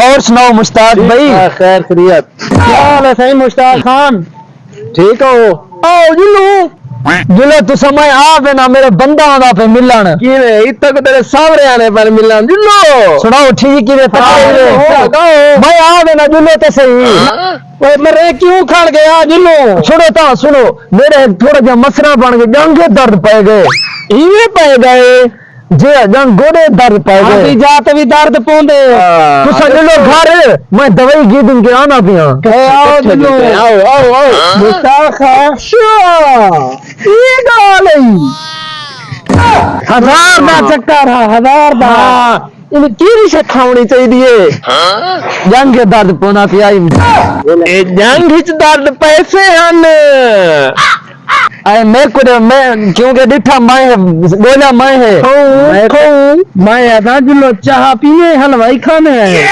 اور سناؤ مشتاق بھائی؟ خیر خیریت. کیا حال ہے صحیح مشتاق خان؟ ٹھیک ہو؟ آؤ جلو تو سمے آ نا میرے بندہ آنا پہ ملن کی تک تیرے سامنے آنے پر ملن جلو سناؤ ٹھیک ہی میں آ نا جلو تو صحیح میرے کیوں کھڑ گیا جلو؟ سنو میرے تھوڑا جا مسئلہ بن گئے جنگے درد پہ گئے ایویں پہ گئے جی جنگ گوڑے درد پہ گئے جات بھی درد پوندے تو جلو گھر میں دوائی گی دن کے آنا پیا آؤ جلو آؤ مشتاق ہزار دا چکر ہزار دا کی شکا ہونی چاہیے جنگ کے درد پونا پیا جنگ وچ درد پیسے ہن میں کیونکہ ڈٹھا میں بولا میں میں آتا جلو چاہ پینے حلوائی کھانے آئے